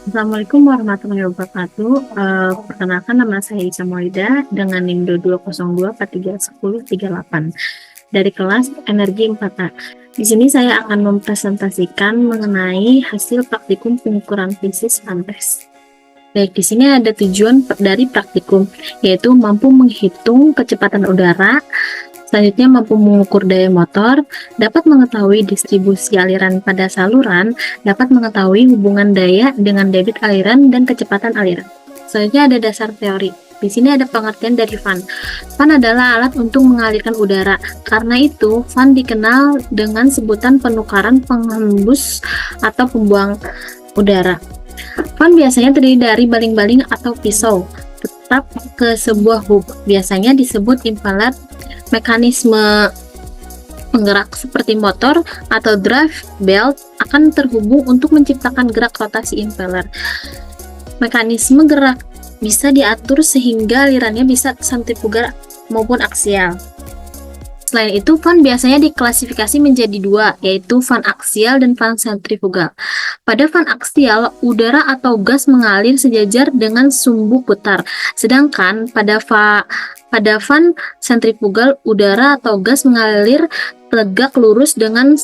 Assalamualaikum warahmatullahi wabarakatuh. Perkenalkan nama saya Isa Moida dengan NIM 2202431038 dari kelas Energi 4A. Di sini saya akan mempresentasikan mengenai hasil praktikum pengukuran fisis Fantes. Baik, di sini ada tujuan dari praktikum, yaitu mampu menghitung kecepatan udara. Selanjutnya, mampu mengukur daya motor, dapat mengetahui distribusi aliran pada saluran, dapat mengetahui hubungan daya dengan debit aliran dan kecepatan aliran. Selanjutnya ada dasar teori. Di sini ada pengertian dari fan. Fan adalah alat untuk mengalirkan udara. Karena itu, fan dikenal dengan sebutan penukaran penghembus atau pembuang udara. Fan biasanya terdiri dari baling-baling atau pisau tetap ke sebuah hub. Biasanya disebut impeller. Mekanisme penggerak seperti motor atau drive belt akan terhubung untuk menciptakan gerak rotasi impeller. Mekanisme gerak bisa diatur sehingga alirannya bisa sentrifugal maupun aksial. Selain itu, fan biasanya diklasifikasi menjadi dua, yaitu fan aksial dan fan sentrifugal. Pada fan aksial, udara atau gas mengalir sejajar dengan sumbu putar, sedangkan pada fan sentrifugal, udara atau gas mengalir tegak lurus dengan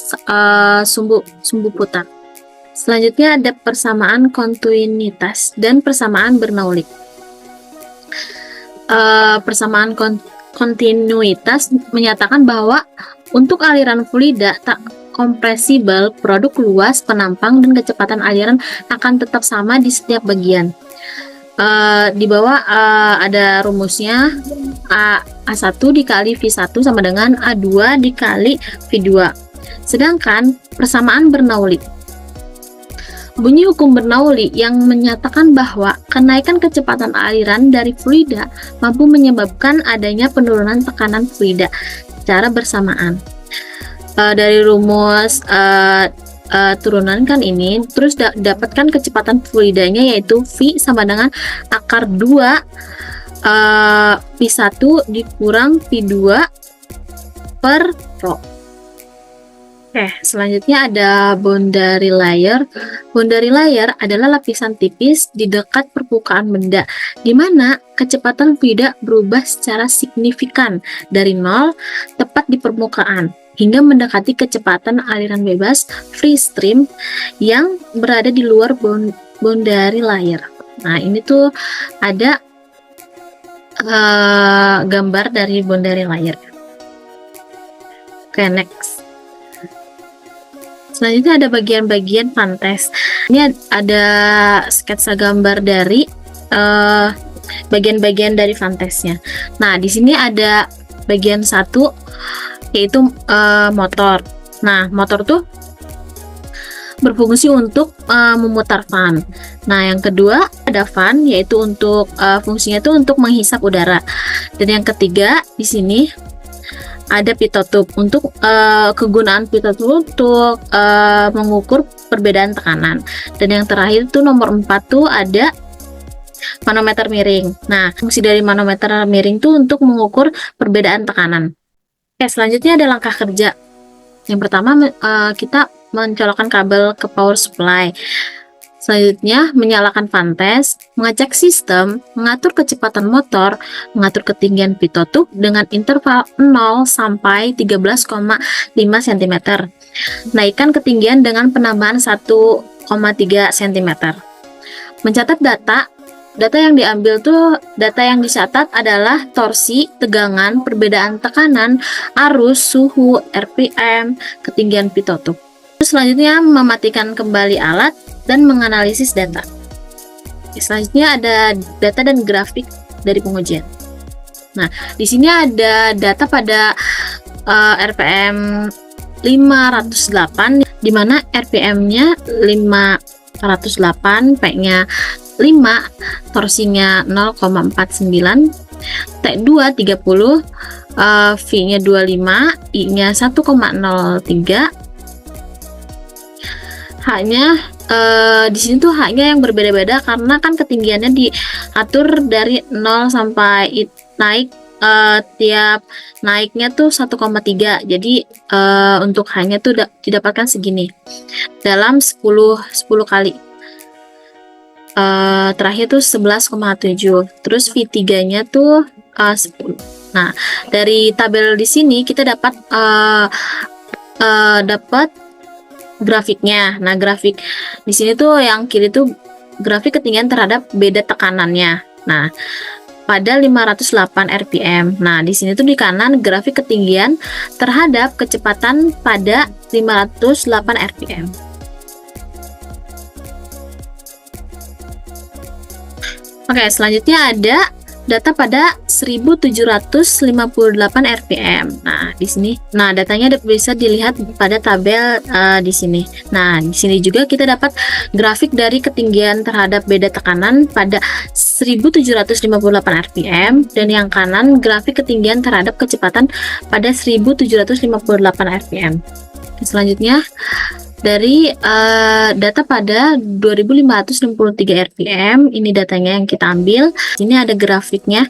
sumbu putar. Selanjutnya ada persamaan kontinuitas dan persamaan Bernoulli. Persamaan kontinuitas menyatakan bahwa untuk aliran fluida tak kompresibel, produk luas, penampang, dan kecepatan aliran akan tetap sama di setiap bagian. Di bawah ada rumusnya. A1 dikali V1 sama dengan A2 dikali V2. Sedangkan persamaan Bernoulli, bunyi hukum Bernoulli yang menyatakan bahwa kenaikan kecepatan aliran dari fluida mampu menyebabkan adanya penurunan tekanan fluida secara bersamaan. Dari rumus turunan kan ini, terus dapatkan kecepatan fluidanya yaitu V sama dengan akar 2 V1 dikurang V2 per rho. Oke, selanjutnya ada boundary layer. Boundary layer adalah lapisan tipis di dekat permukaan benda, di mana kecepatan fluida berubah secara signifikan dari 0 tepat di permukaan, hingga mendekati kecepatan aliran bebas free stream yang berada di luar boundary layer. Nah, ini tuh ada gambar dari boundary layer. Oke, next. Selanjutnya ada bagian-bagian Fantes. Ini ada sketsa gambar dari bagian-bagian dari Fantesnya. Nah, di sini ada bagian satu yaitu motor. Nah, motor tuh berfungsi untuk memutar fan. Nah, yang kedua ada fan, yaitu untuk fungsinya itu untuk menghisap udara. Dan yang ketiga di sini ada pitot tube. Untuk kegunaan pitot tube untuk mengukur perbedaan tekanan. Dan yang terakhir tuh nomor 4 tuh ada manometer miring. Nah, fungsi dari manometer miring tuh untuk mengukur perbedaan tekanan. Oke, selanjutnya ada langkah kerja. Yang pertama kita mencolokkan kabel ke power supply. Selanjutnya, menyalakan Fantes, mengecek sistem, mengatur kecepatan motor, mengatur ketinggian pitot tube dengan interval 0 sampai 13,5 cm. Naikkan ketinggian dengan penambahan 1,3 cm. Mencatat data. Data yang diambil tuh, data yang dicatat adalah torsi, tegangan, perbedaan tekanan, arus, suhu, RPM, ketinggian pitot tube. Selanjutnya, mematikan kembali alat dan menganalisis data. Selanjutnya ada data dan grafik dari pengujian. Nah, di sini ada data pada RPM 508, di mana RPM-nya 508, P-nya 5, torsinya 0,49, T2 30, V-nya 25, I-nya 1,03. H-nya di sini tuh H-nya yang berbeda-beda karena kan ketinggiannya diatur dari 0 sampai naik, tiap naiknya tuh 1,3. Jadi untuk H-nya tuh didapatkan segini dalam 10 kali. terakhir tuh 11,7, terus V3-nya tuh 10. Nah, dari tabel di sini kita dapat grafiknya. Nah, grafik di sini tuh yang kiri tuh grafik ketinggian terhadap beda tekanannya. Nah, pada 508 rpm. Nah, di sini tuh di kanan grafik ketinggian terhadap kecepatan pada 508 rpm. Oke, selanjutnya ada data pada 1758 rpm. Nah, di sini, nah datanya bisa dilihat pada tabel di sini. Nah, di sini juga kita dapat grafik dari ketinggian terhadap beda tekanan pada 1758 rpm, dan yang kanan grafik ketinggian terhadap kecepatan pada 1758 rpm. Selanjutnya dari data pada 2563 rpm, ini datanya yang kita ambil. Ini ada grafiknya,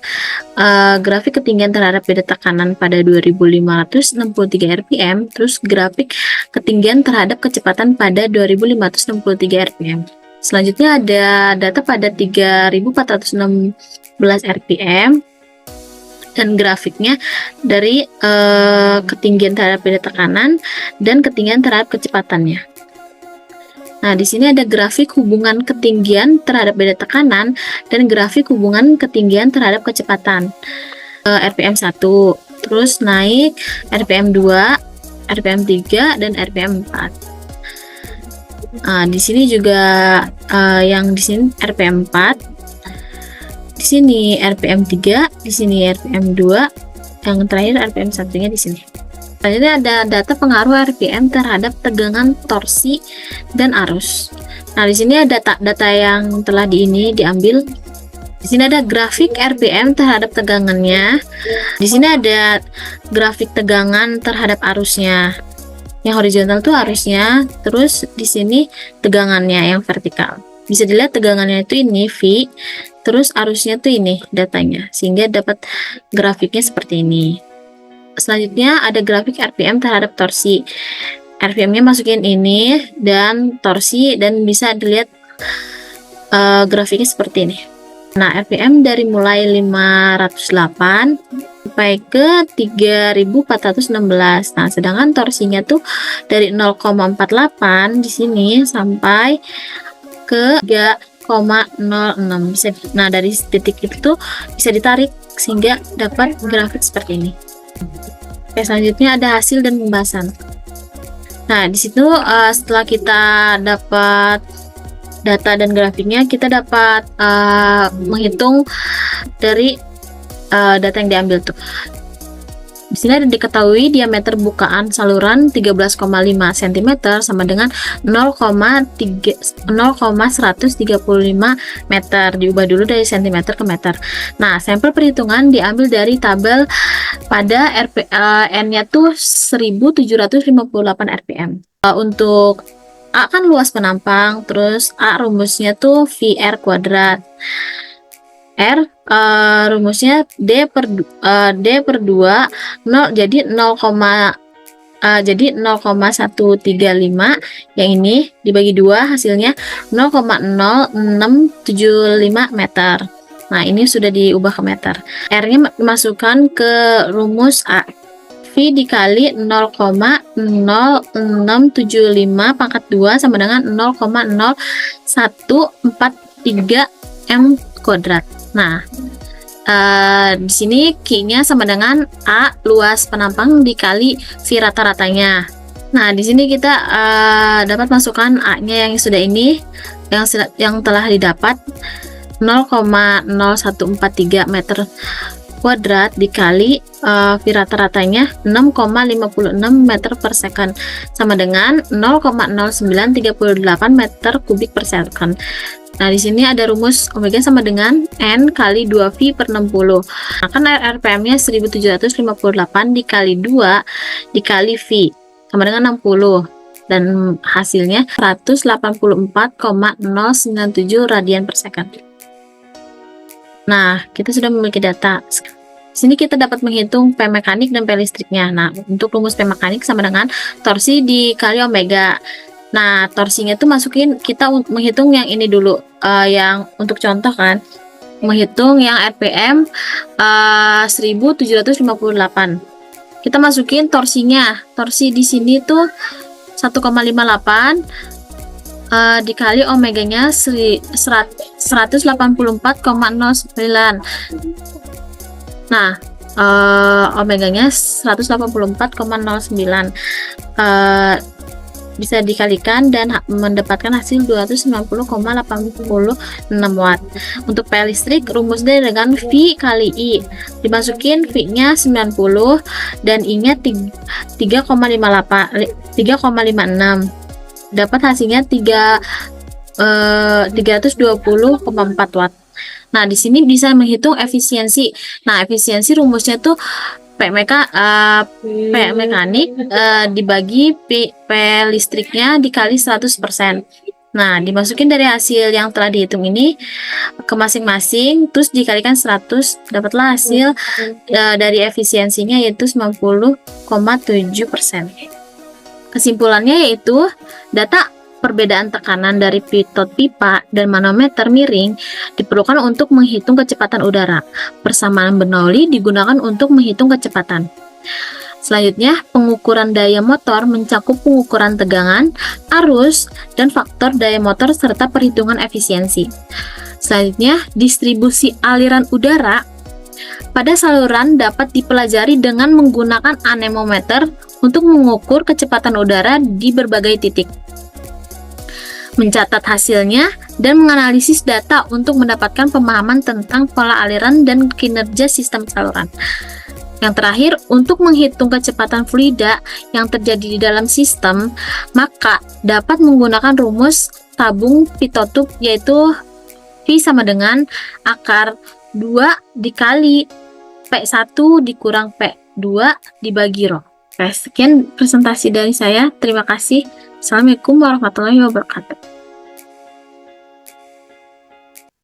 grafik ketinggian terhadap beda tekanan pada 2563 rpm, terus grafik ketinggian terhadap kecepatan pada 2563 rpm. Selanjutnya ada data pada 3416 rpm, dan grafiknya dari ketinggian terhadap beda tekanan dan ketinggian terhadap kecepatannya. Nah, di sini ada grafik hubungan ketinggian terhadap beda tekanan dan grafik hubungan ketinggian terhadap kecepatan. RPM 1, terus naik RPM 2, RPM 3, dan RPM 4. Nah, di sini juga yang di sini RPM 4, di sini RPM 3, di sini RPM 2, yang terakhir RPM 1-nya di sini. Selanjutnya ada data pengaruh RPM terhadap tegangan, torsi, dan arus. Nah, di sini ada data yang telah diambil. Di sini ada grafik RPM terhadap tegangannya. Di sini ada grafik tegangan terhadap arusnya. Yang horizontal tuh arusnya, terus di sini tegangannya yang vertikal. Bisa dilihat tegangannya itu ini V, terus arusnya tuh ini datanya, sehingga dapat grafiknya seperti ini. Selanjutnya ada grafik RPM terhadap torsi. RPM-nya masukin ini dan torsi, dan bisa dilihat grafiknya seperti ini. Nah, RPM dari mulai 508 sampai ke 3416. Nah, sedangkan torsinya tuh dari 0,48 di sini sampai ke 3,06 bisa. Nah, dari titik itu tuh bisa ditarik sehingga dapat grafik seperti ini. Oke, selanjutnya ada hasil dan pembahasan. Nah, di situ setelah kita dapat data dan grafiknya, kita dapat menghitung dari data yang diambil tuh. Di sini ada diketahui diameter bukaan saluran 13,5 cm sama dengan 0,135 meter. Diubah dulu dari cm ke meter. Nah, sampel perhitungan diambil dari tabel pada N-nya tuh 1758 rpm. Untuk A kan luas penampang, terus A rumusnya tuh VR kuadrat. R rumusnya D per 2 0, jadi 0,135, yang ini dibagi 2 hasilnya 0,0675 meter. Nah, ini sudah diubah ke meter. R-nya masukkan ke rumus A. V dikali 0,0675 pangkat 2 sama dengan 0,0143 M kuadrat. Nah, di sini Q-nya sama dengan A luas penampang dikali V rata-ratanya. Nah, di sini kita dapat masukkan A-nya yang sudah ini, yang telah didapat 0,0143 meter kuadrat dikali V rata-ratanya 6,56 meter per second sama dengan 0,0938 meter kubik per second. Nah, di sini ada rumus omega sama dengan N kali 2V per 60. Nah, kan RPM-nya 1758 dikali 2 dikali V sama dengan 60. Dan hasilnya 184,097 radian per second. Nah, kita sudah memiliki data. Di sini kita dapat menghitung P mekanik dan P listriknya. Nah, untuk rumus P mekanik sama dengan torsi dikali omega. Nah, torsinya tuh masukin, kita menghitung yang ini dulu, yang untuk contoh kan, menghitung yang RPM 1758. Kita masukin torsinya. Torsi di sini tuh 1,58 dikali omeganya 184,09. Nah, omeganya 184,09 bisa dikalikan dan mendapatkan hasil 290,86 watt. Untuk PL listrik rumusnya dengan V kali I. Dimasukin V-nya 90 dan I-nya 3,56. Dapat hasilnya 320,4 watt. Nah, di sini bisa menghitung efisiensi. Nah, efisiensi rumusnya tuh P mekanik dibagi P listriknya dikali 100%. Nah, dimasukin dari hasil yang telah dihitung ini ke masing-masing, terus dikalikan 100, dapatlah hasil dari efisiensinya yaitu 90,7%. Kesimpulannya yaitu data perbedaan tekanan dari pitot pipa dan manometer miring diperlukan untuk menghitung kecepatan udara. Persamaan Bernoulli digunakan untuk menghitung kecepatan. Selanjutnya, pengukuran daya motor mencakup pengukuran tegangan, arus, dan faktor daya motor serta perhitungan efisiensi. Selanjutnya, distribusi aliran udara pada saluran dapat dipelajari dengan menggunakan anemometer untuk mengukur kecepatan udara di berbagai titik, mencatat hasilnya, dan menganalisis data untuk mendapatkan pemahaman tentang pola aliran dan kinerja sistem saluran. Yang terakhir, untuk menghitung kecepatan fluida yang terjadi di dalam sistem, maka dapat menggunakan rumus tabung Pitot-Tube, yaitu V sama dengan akar 2 dikali P1 dikurang P2 dibagi rho. Oke, sekian presentasi dari saya. Terima kasih. Assalamualaikum warahmatullahi wabarakatuh.